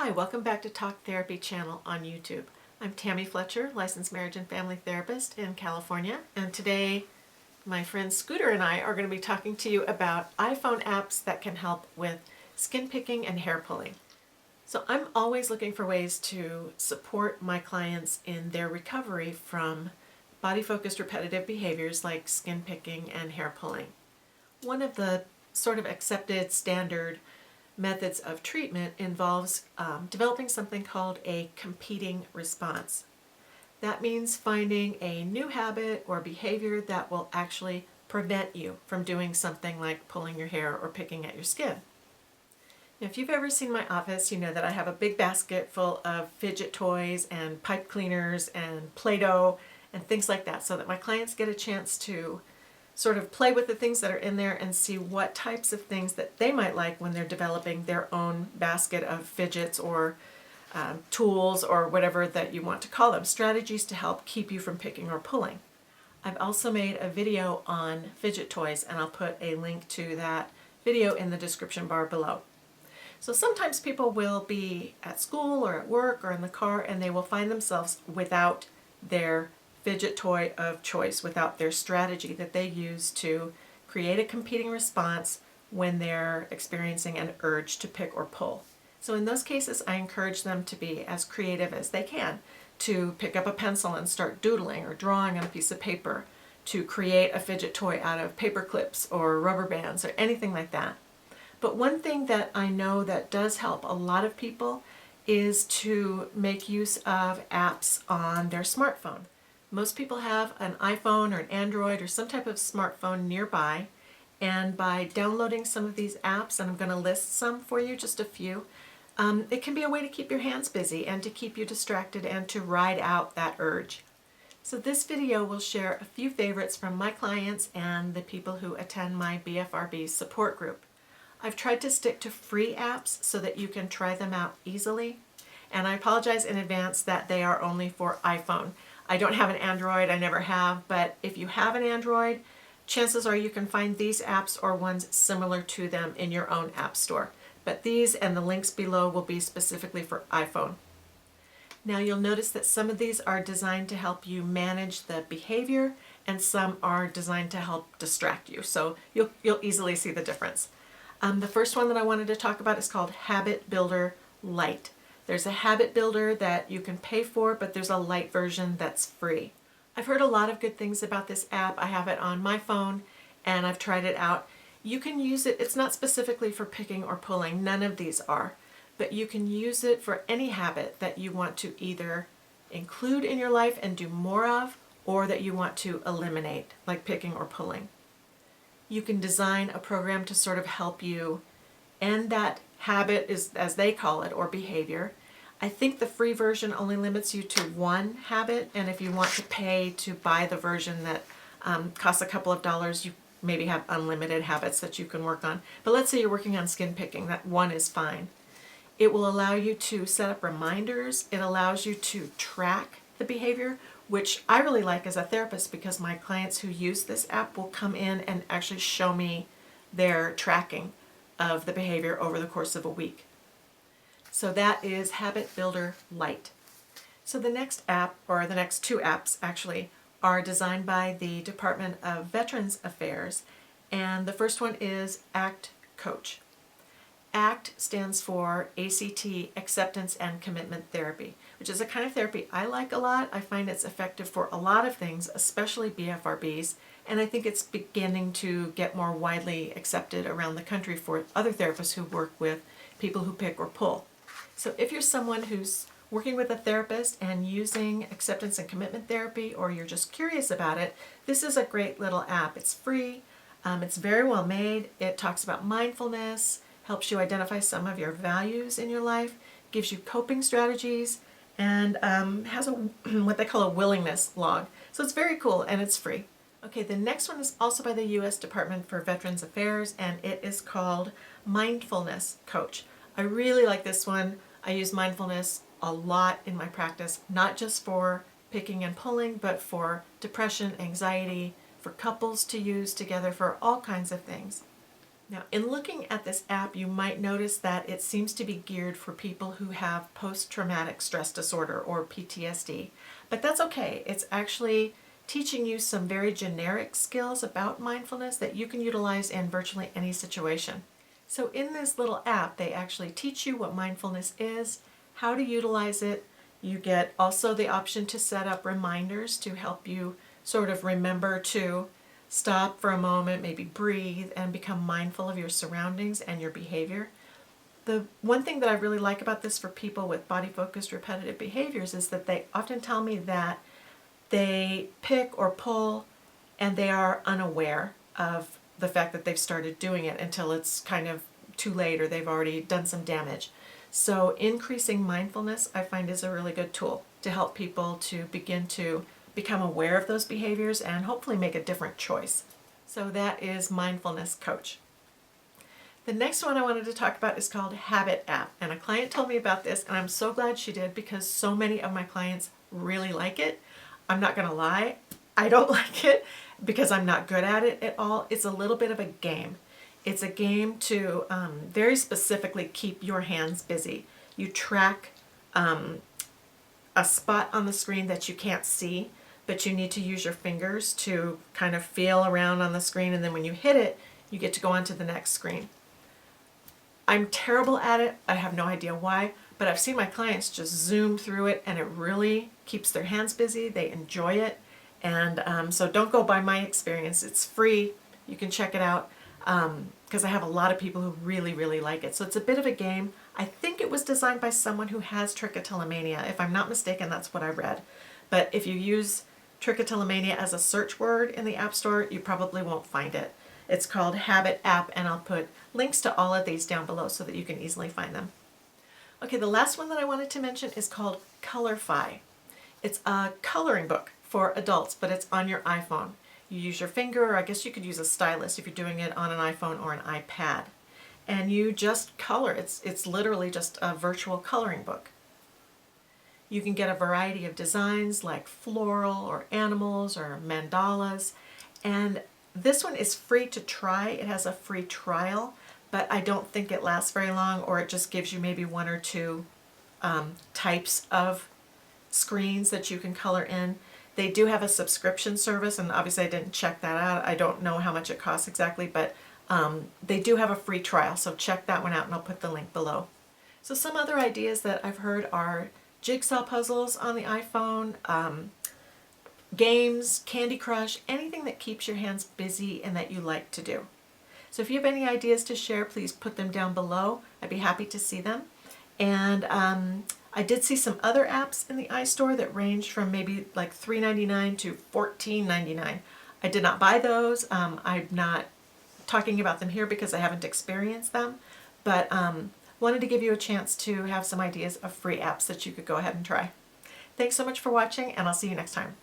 Hi, welcome back to Talk Therapy channel on YouTube. I'm Tammy Fletcher, licensed marriage and family therapist in California, and today my friend Scooter and I are going to be talking to you about iPhone apps that can help with skin picking and hair pulling. So I'm always looking for ways to support my clients in their recovery from body-focused repetitive behaviors like skin picking and hair pulling. One of the sort of accepted standard methods of treatment involves developing something called a competing response. That means finding a new habit or behavior that will actually prevent you from doing something like pulling your hair or picking at your skin. Now, if you've ever seen my office, you know that I have a big basket full of fidget toys and pipe cleaners and Play-Doh and things like that, so that my clients get a chance to sort of play with the things that are in there and see what types of things that they might like when they're developing their own basket of fidgets or tools or whatever that you want to call them, strategies to help keep you from picking or pulling. I've also made a video on fidget toys, and I'll put a link to that video in the description bar below. So sometimes people will be at school or at work or in the car, and they will find themselves without their fidget toy of choice, without their strategy that they use to create a competing response when they're experiencing an urge to pick or pull. So in those cases, I encourage them to be as creative as they can, to pick up a pencil and start doodling or drawing on a piece of paper, to create a fidget toy out of paper clips or rubber bands or anything like that. But one thing that I know that does help a lot of people is to make use of apps on their smartphone. Most people have an iPhone or an Android or some type of smartphone nearby, and by downloading some of these apps, and I'm going to list some for you, just a few, it can be a way to keep your hands busy and to keep you distracted and to ride out that urge. So this video will share a few favorites from my clients and the people who attend my BFRB support group. I've tried to stick to free apps so that you can try them out easily, and I apologize in advance that they are only for iPhone. I don't have an Android, I never have, but if you have an Android, chances are you can find these apps or ones similar to them in your own app store. But these and the links below will be specifically for iPhone. Now you'll notice that some of these are designed to help you manage the behavior, and some are designed to help distract you. So you'll easily see the difference. The first one that I wanted to talk about is called Habit Builder Lite. There's a habit builder that you can pay for, but there's a light version that's free. I've heard a lot of good things about this app. I have it on my phone and I've tried it out. You can use it, it's not specifically for picking or pulling, none of these are, but you can use it for any habit that you want to either include in your life and do more of, or that you want to eliminate, like picking or pulling. You can design a program to sort of help you end that habit, is as they call it, or behavior. I think the free version only limits you to one habit, and if you want to pay to buy the version that costs a couple of dollars, you maybe have unlimited habits that you can work on. But let's say you're working on skin picking, that one is fine. It will allow you to set up reminders. It allows you to track the behavior, which I really like as a therapist, because my clients who use this app will come in and actually show me their tracking of the behavior over the course of a week. So that is Habit Builder Lite. So the next app, or the next two apps actually, are designed by the Department of Veterans Affairs, and the first one is ACT Coach. ACT stands for ACT, Acceptance and Commitment Therapy, which is a kind of therapy I like a lot. I find it's effective for a lot of things, especially BFRBs, and I think it's beginning to get more widely accepted around the country for other therapists who work with people who pick or pull. So if you're someone who's working with a therapist and using acceptance and commitment therapy, or you're just curious about it, this is a great little app. It's free, it's very well made, it talks about mindfulness, helps you identify some of your values in your life, gives you coping strategies, and has a what they call a willingness log. So it's very cool and it's free. Okay, the next one is also by the U.S. Department for Veterans Affairs, and it is called Mindfulness Coach. I really like this one. I use mindfulness a lot in my practice, not just for picking and pulling, but for depression, anxiety, for couples to use together, for all kinds of things. Now, in looking at this app, you might notice that it seems to be geared for people who have post-traumatic stress disorder or PTSD, but that's okay. It's actually teaching you some very generic skills about mindfulness that you can utilize in virtually any situation. So in this little app, they actually teach you what mindfulness is, how to utilize it. You get also the option to set up reminders to help you sort of remember to stop for a moment, maybe breathe, and become mindful of your surroundings and your behavior. The one thing that I really like about this for people with body-focused repetitive behaviors is that they often tell me that they pick or pull and they are unaware of the fact that they've started doing it until it's kind of too late or they've already done some damage. So increasing mindfulness, I find, is a really good tool to help people to begin to become aware of those behaviors and hopefully make a different choice. So that is Mindfulness Coach. The next one I wanted to talk about is called Habitap, and a client told me about this, and I'm so glad she did because so many of my clients really like it. I'm not going to lie, I don't like it because I'm not good at it at all. It's a little bit of a game. It's a game to very specifically keep your hands busy. You track a spot on the screen that you can't see, but you need to use your fingers to kind of feel around on the screen, and then when you hit it, you get to go on to the next screen. I'm terrible at it. I have no idea why, but I've seen my clients just zoom through it, and it really keeps their hands busy. They enjoy it, and so don't go by my experience. It's free. You can check it out because I have a lot of people who really, really like it. So it's a bit of a game. I think it was designed by someone who has trichotillomania. If I'm not mistaken, that's what I read. But if you use Trichotillomania as a search word in the App Store, you probably won't find it. It's called Habitap, and I'll put links to all of these down below so that you can easily find them. Okay, the last one that I wanted to mention is called Colorfy. It's a coloring book for adults, but it's on your iPhone. You use your finger, or I guess you could use a stylus if you're doing it on an iPhone or an iPad. And you just color. It's literally just a virtual coloring book. You can get a variety of designs like floral or animals or mandalas. And this one is free to try. It has a free trial, but I don't think it lasts very long, or it just gives you maybe one or two types of screens that you can color in. They do have a subscription service, and obviously I didn't check that out. I don't know how much it costs exactly, but they do have a free trial, so check that one out, and I'll put the link below. So some other ideas that I've heard are jigsaw puzzles on the iPhone, games, Candy Crush, anything that keeps your hands busy and that you like to do. So if you have any ideas to share, please put them down below. I'd be happy to see them. And I did see some other apps in the iStore that ranged from maybe like $3.99 to $14.99. I did not buy those. I'm not talking about them here because I haven't experienced them, but wanted to give you a chance to have some ideas of free apps that you could go ahead and try. Thanks so much for watching, and I'll see you next time.